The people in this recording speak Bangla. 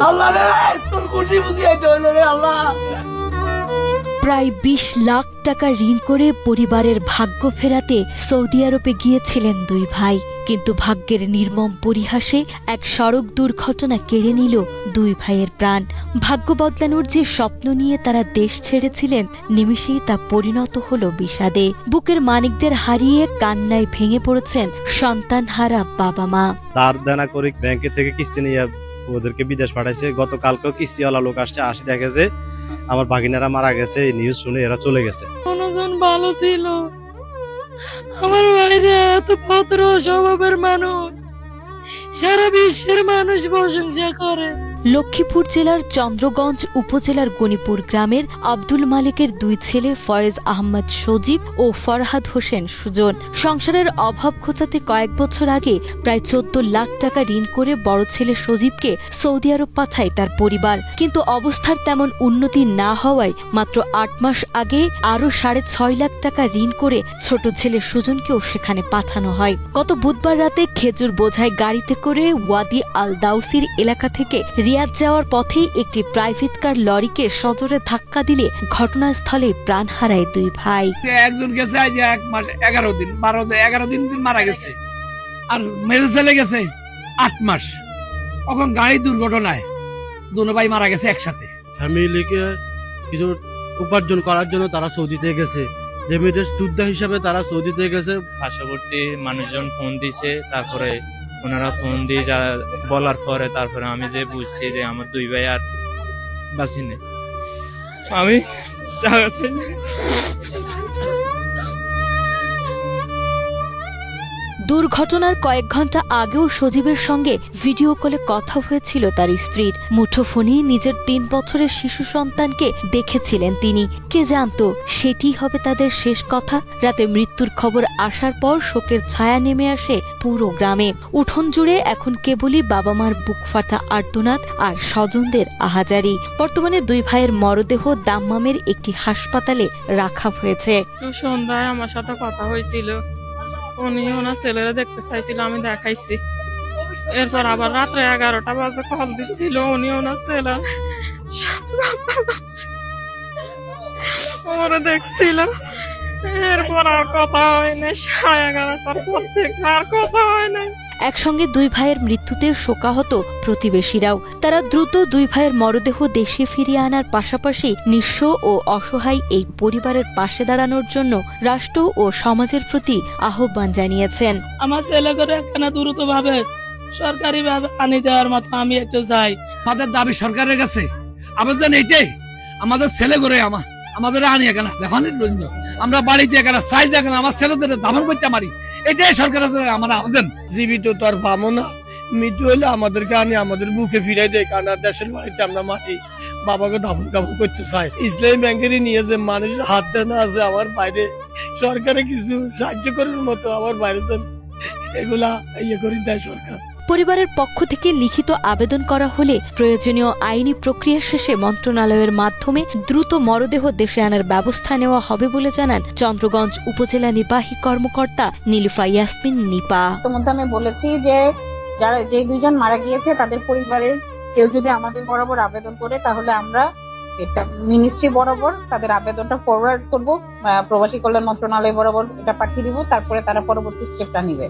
আল্লাহ রে তোর খুশি বুঝি এটা হইলো রে আল্লাহ। প্রায় ২০ লাখ টাকা ঋণ করে পরিবারের ভাগ্য ফেরাতে সৌদি আরবে গিয়েছিলেন দুই ভাই, কিন্তু ভাগ্যের নির্মম পরিহাসে এক সড়ক দুর্ঘটনা কেড়ে নিল দুই ভাইয়ের প্রাণ। ভাগ্য বদলানোর যে স্বপ্ন নিয়ে তারা দেশ ছেড়েছিলেন, নিমিষেই তা পরিণত হল বিষাদে। বুকের মানিকদের হারিয়ে কান্নায় ভেঙে পড়েছেন সন্তানহারা বাবা মা। ধার দেনা করে ব্যাংকে থেকে কিস্তি নিয়ে ওদেরকে বিদেশ পাঠাইছে। গতকালকেও কিস্তিওয়ালা লোক আসে দেখেছে আমার ভাগিনারা মারা গেছে, এই নিউজ শুনে এরা চলে গেছে। মনোজন ভালো ছিল, আমার ভাইরা এত ভদ্র স্বভাবের মানুষ, সারা বিশ্বের মানুষ প্রশংসা করে। লক্ষ্মীপুর জেলার চন্দ্রগঞ্জ উপজেলার গণিপুর গ্রামের আব্দুল মালিকের দুই ছেলে ফয়েজ আহমদ সজীব ও ফরহাদ হোসেন সুজন সংসারের অভাব ঘোচাতে কয়েক বছর আগে প্রায় ১৪ লাখ টাকা ঋণ করে বড় ছেলে সজীবকে সৌদি আরব পাঠায় তার পরিবার। কিন্তু অবস্থার তেমন উন্নতি না হওয়ায় মাত্র ৮ মাস আগে আরও ৬.৫ লাখ টাকা ঋণ করে ছোট ছেলে সুজনকেও সেখানে পাঠানো হয়। গত বুধবার রাতে খেজুর বোঝাই গাড়িতে করে ওয়াদি আল দাউসির এলাকা থেকে রিয়াদ যাওয়ার পথেই একটি প্রাইভেট কার লরিকে সজোরে ধাক্কা দিলে ঘটনাস্থলে প্রাণ হারায় দুই ভাই। একজন গেছে আজ ১ মাস ১১ দিন ১২ দিন মারা গেছে, আর মেজো ছেলে গেছে ৮ মাস। এখন গাড়ি দুর্ঘটনায় দুনো ভাই মারা গেছে একসাথে। ফ্যামিলিকে কিছু উপার্জন করার জন্য তারা সৌদিতে গেছে, রেমিটেন্স যোদ্ধা হিসাবে তারা সৌদিতে গেছে। পার্শ্ববর্তী মানুষজন ফোন দিছে, তারপরে ওনারা ফোন দিয়ে যা বলার পরে তারপরে আমি যে বুঝছি যে আমার দুই ভাই আর বাঁচি নেই। আমি দুর্ঘটনার কয়েক ঘন্টা আগেও সজীবের সঙ্গে ভিডিও কলে কথা হয়েছিল তার স্ত্রীর। মুঠোফোনে নিজের ৩ বছরের শিশু সন্তানকে দেখেছিলেন তিনি। কে জানতো সেটি হবে তাদের শেষ কথা। রাতে মৃত্যুর খবর আসার পর শোকের ছায়া নেমে আসে পুরো গ্রামে। উঠোন জুড়ে এখন কেবলই বাবা মার বুক ফাটা আর্তনাদ আর স্বজনদের আহাজারি। বর্তমানে দুই ভাইয়ের মরদেহ দাম্মামের একটি হাসপাতালে রাখা হয়েছে। সন্ধ্যায় আমার সাথে কথা হয়েছিল, উনি ওনার ছেলেরা দেখতে চাইছিল, আমি দেখাইছি। এরপর আবার রাত্রে 11টা বাজে কল দিচ্ছিল, উনি ওনার ছেলের ওরা দেখছিল। এরপর আর কথা হয় না, 11:30টার পর থেকে আর কথা হয় না। একসঙ্গে দুই ভাইয়ের মৃত্যুতে শোকাহত প্রতিবেশীরাও। তারা দ্রুত দুই ভাইয়ের মরদেহ দেশে ফিরিয়ে আনার পাশাপাশি নিঃস্ব ও অসহায় এই পরিবারের পাশে দাঁড়ানোর জন্য রাষ্ট্র ও সমাজের প্রতি আহ্বান জানিয়েছেন। আমার ছেলে করে কেন দ্রুত ভাবে সরকারি ভাবে আনি দেওয়ার মতো আমি একটু চাই। আমাদের দাবি সরকারের কাছে আবেদন এইটাই, আমাদের ছেলে করে আমাদের আনিয়ে কেন দেখানোর জন্য, আমরা বাড়িতে কেন সাইজ কেন আমার ছেলেদের দামন করতে পারি, এটাই সরকারের আমার আবেদন। জীবিত তো আর পাবো না, মৃত্যু হলে আমাদেরকে আনি আমাদের বুকে ফিরাই দেয়, কারণ দেশের বাড়িতে আমরা মাটি বাবাকে দাফন কাফন করতে চাই। ইসলামী ব্যাংকেরই নিয়ে যে মানুষ হাত দেনা আছে আমার বাইরে, সরকারে কিছু সাহায্য করার মতো আমার বাইরে এগুলা ইয়ে করে দেয় সরকার। পরিবারের পক্ষ থেকে লিখিত আবেদন করা হলে প্রয়োজনীয় আইনি প্রক্রিয়া শেষে মন্ত্রণালয়ের মাধ্যমে দ্রুত মরদেহ দেশে আনার ব্যবস্থা নেওয়া হবে বলে জানান চন্দ্রগঞ্জ উপজেলা নির্বাহী কর্মকর্তা নীলুফা ইয়াসমিন নিপা। তোমাদের আমি বলেছি যে যে দুইজন মারা গিয়েছে তাদের পরিবারের কেউ যদি আমাদের বরাবর আবেদন করে, তাহলে আমরা এটা মিনিস্ট্রি বরাবর তাদের আবেদনটা ফরওয়ার্ড করব, প্রবাসী কল্যাণ মন্ত্রণালয় বরাবর এটা পাঠিয়ে দিব, তারপরে তারা পরবর্তী স্টেপটা নিবে।